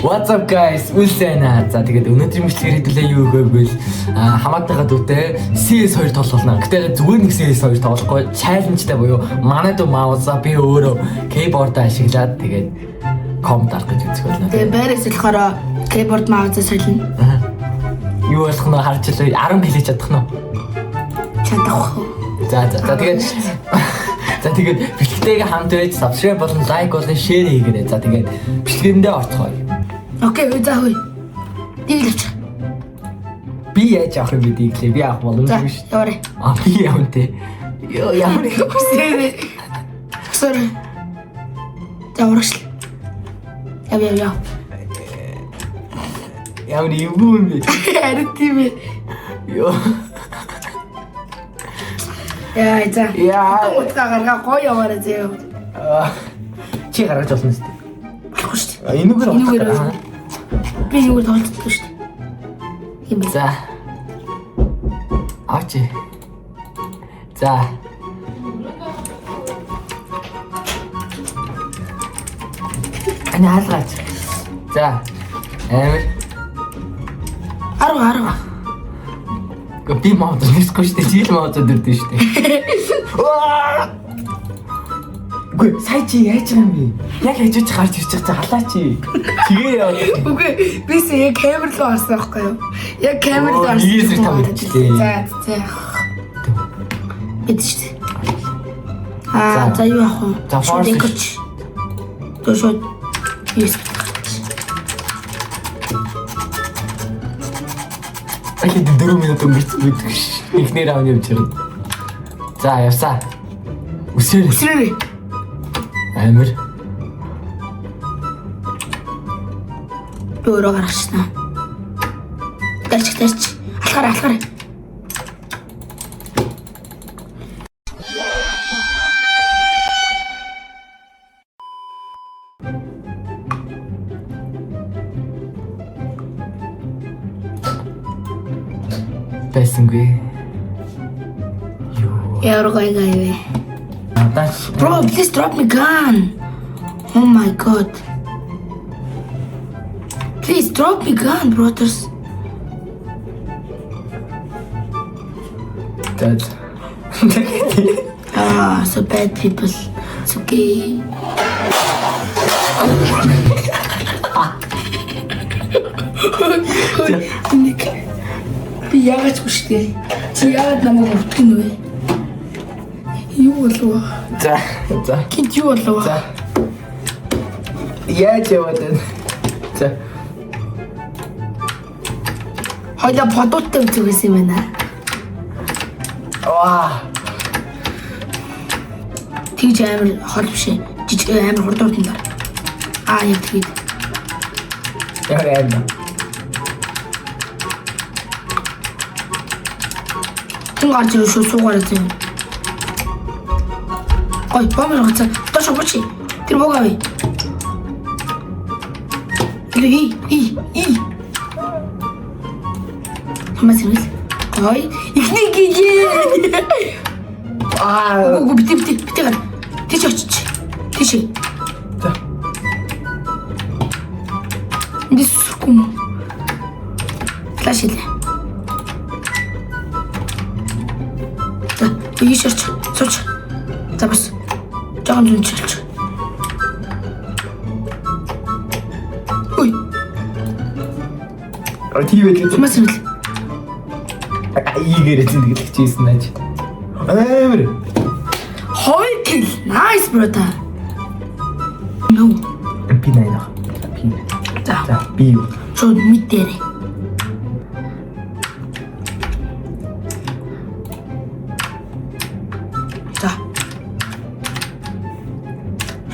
What's up guys? Үлсэнэ. За тэгээд өнөөдрийн мэдлэгээр хэдүүлээ юу гэвэл хамаатайгаа дүүтэй CS2 тоглолно. Гэтэ зүгээр нэг CS2 тоглохгүй чаленжтай буюу манай дүү мауза би өөрөө keyboard ашиглаад тэгээд комп дарах гэж үзэх болно. Тэгээд байраас болохоор keyboard маузаа солино. Юу болох нь харж илээ 10 хэлж чадах нь. Чадах. За тэгээд бичлэгийг хамт байж subscribe болон like болон share хийгээрэй. За тэгээд бичлэгэндээ орцгоё. Окей, за хөөе. Дийлж. Би яаж авах юм бэ дийлээ? Би авах боломжгүй шүү. Яваарай. Би явна те. Ямар Sorry. Яваарш. Яв. Ямар юм бэ? Харин тийм ээ. Йоо. Яа, за. Яа. Утга гаргаа гоё яваарай зөө. Чи гаргаж олно шүү дээ. Болохгүй шүү дээ. Энүүгээр Би юугаар тоглохгүй шүү дээ. Юм бэ? За. Ачи. За. Анаалгач. За. Арга. Би мод нэсгүй шүү дээ. Жил мод өдөрдөө шүү дээ. Үгүй сая чи яаж байгаа юм бэ? Яг хажууч гарч ирж байгаа халаа чи. Тэгээ яа. Үгүй би сая камер руу орсон байхгүй юу? Яг камер руу орсон. Ийсэр там ичлээ. За. Эдэж. За юу яах вэ? За форс. Төшөө. Yes. Ахид 4 минут өнгөрцөн гэдэг ш. Эхнэр аав явж ирэн. За явсаа. Үсрээ. Амир. Өөрөө гаргачна. Тарч. Алхаар. Байсангүй. Яар гайгүй. That's Bro, please drop me gun. Oh my god. Please drop me gun, brothers. That's So bad people. It's okay. Би яагаад ч хүчтэй. Чи яагаад намайг өвтгөн вэ? Юу болов? За. Кинт юу болов? За. Яаж яваад байна? За. Хоёлаа подуудтай үзсэн юм байна. Ваа. Тэгж амар хол биш ээ. Жижиг амар хурдан даа. Яг тэгээд. Яагаад? Гарч ирэх шүү суугаар зэн. Ой, бомбер гацаа. Тоош бочи. Тэр богавь. И. Хамасэл. Ой, ихний гигээ. Үгүй бити гар. Тийш очиж. Тийш. За. Дисүркүм. Флаш илээ. Ийш орч. Сууч. За бас. Жогон зүнчилж. Ой. Тийвээ гэж Масэл. ийгээрээ зиндэглэж ийсэн ааж. Амир. Хой кил. Nice brother. No. Би найнах. За би юу? Шууд мэдээрээ. За.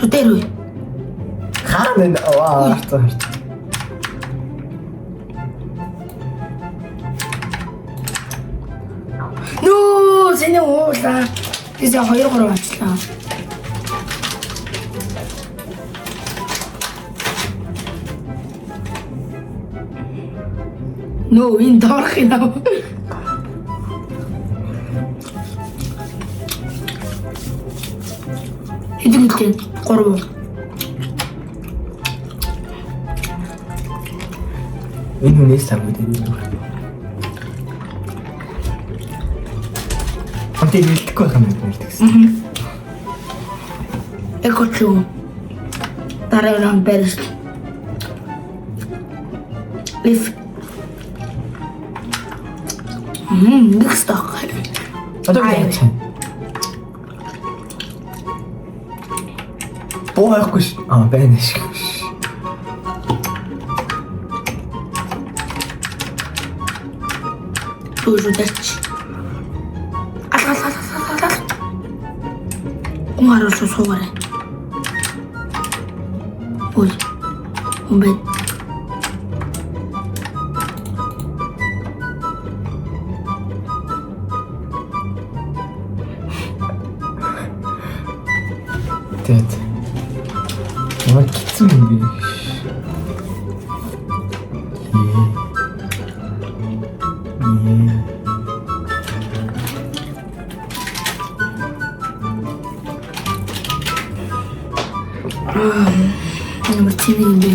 Шүтэрүү. Хаана харцаа. Нөө, сэний уулаа. Тэсээ 2-3 авчлаа. Нөө, энэ доорх юм аа. Хэдэн гэлтэй? 3. Энэ хүнээс самгүй дээ. Хамтыг хэлдэггүй байх юм байна гэсэн. Экочлуу. Дараагийн бэрс. Лиф. Next stock. Одоо яаж чинь? Бохгүй ш. Байна шиг. Тужуудач. Ал. Умараа суугаарай. Ой. Умбэ. Тэт. Ямар хэцүү юм бэ? Ямар тийм юм бэ?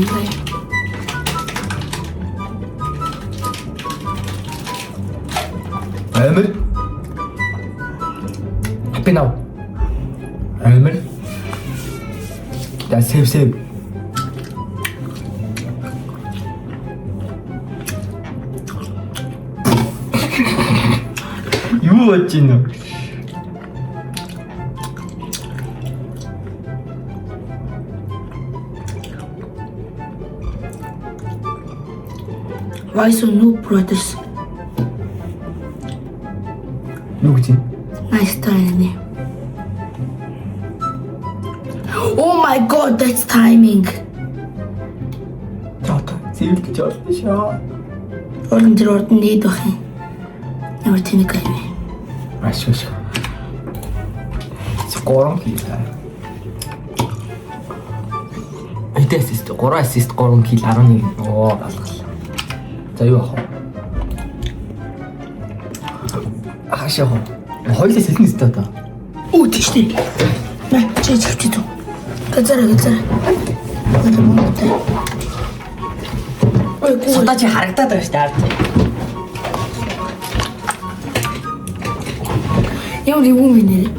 Амир. Хапинав. Амир. Да сэв. Юу болж байна вэ? Why so no brothers? Юу гэж юм? Nice try. Oh my god, that's timing. Тата зэвэл гэж болно шаа. Орон дээр ордон нээд бах юм. Ямар тэнэг юм. Ашгүй. Скорон хийлээ. Эдэ ассист 3 ассист 3 кил 11. Оо галгал. За юу ах вэ? Ахашаа. Хойлоо сэлнэ өстө одоо. Үу тийштэй. На, чи туу. Газараа. Ой, Судаа чи харагдаад байгаа шүү дээ ард. ямар юм бэ нэр?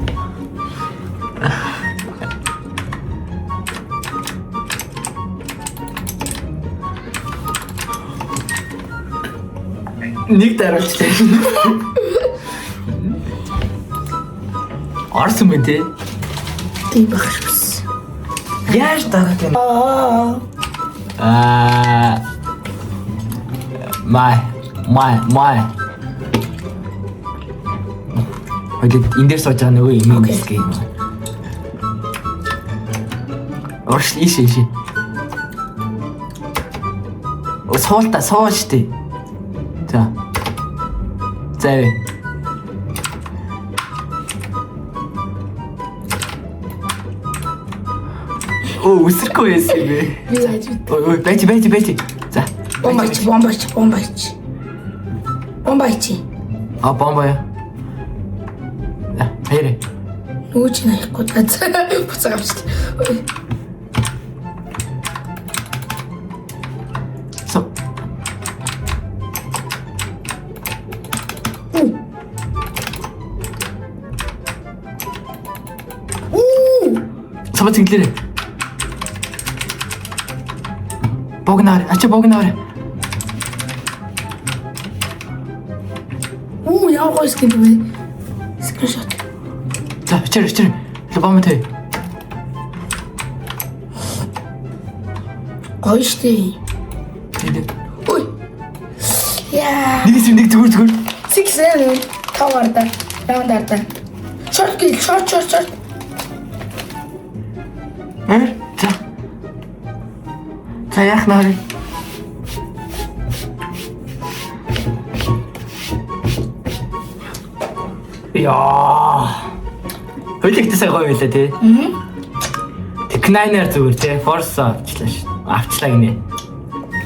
Нэг дараачлаа. Орсон бэ те? Тийм байх швс. Яаж дараад байна? Май. Хойд энэ дээр сууж байгаа нөгөө юм гэх юм. Орш ийш. Суулта сууж штий. За. Зав. Оо, үсрэхгүй байсан юм бэ? Ой, бэти. За. Бомбайч. А, бомбая. Да, хайрэ. Нөгөө чи наяхгүй буцаа авчихсан. Со. Сабат зинглэрэ. Богнаар. Яа гойс гэдэг. Скриншот. За, чир. Лобомтэй. Гоё штий. Тэгээд. Ой. Яа. Нэг зүгээр. 6 таварда. Раундарда. Шорт. За. За яах наар. Яа. Хөлөгтэйсээ гоё байлаа тий. Технайнер зүгээр тий. Force авчлаа ш. Авчлаа гинэ.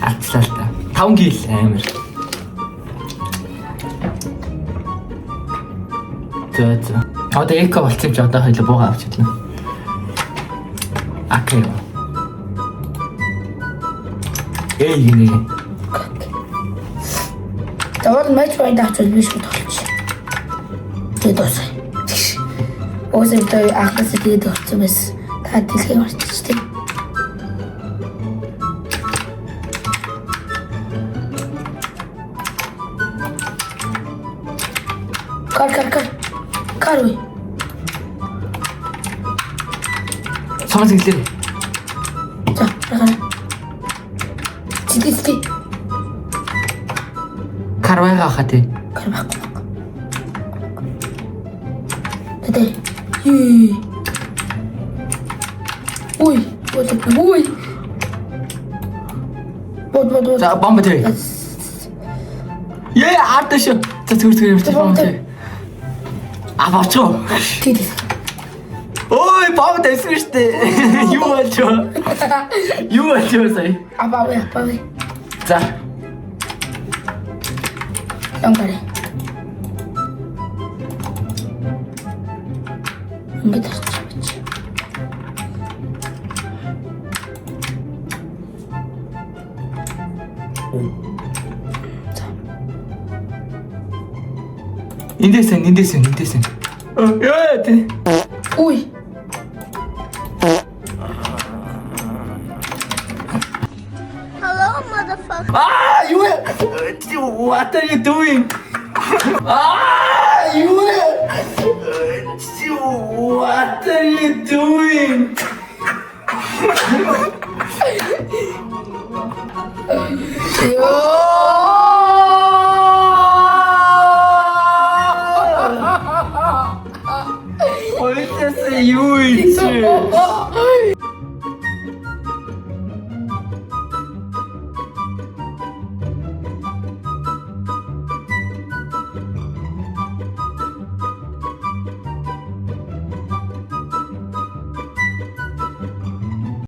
Авчлаа л та. 5 кил амир. За. Одоо эко болчих чи одоо хоёул бууга авчихлаа. Акей. Эй гинэ. Давал матч point авчвал биш үү тоглож. Тэгээд дуусах. Өөсөө тэ ахтас тэгээд орсон байсан. Та дэлхий марчиж тийм. Кар ой. Самаас гэлээ. За, хараа. Чидисти. Карвайга хатэ. Кар байхгүй. Тэдэ. Үй. Ой, ой. Бод. За бомб тэр. Яа арташ. За зүгээр бомб тэр. Аваач. Тэдэ. Ой бомб дэсвэ штэ. Юу болчихоо сая. Абавэ. За. Ямгари. Ингээд тарчих. Эндээсэн. Яа тэ. Ой. You what are you doing? You what are you doing? Yo.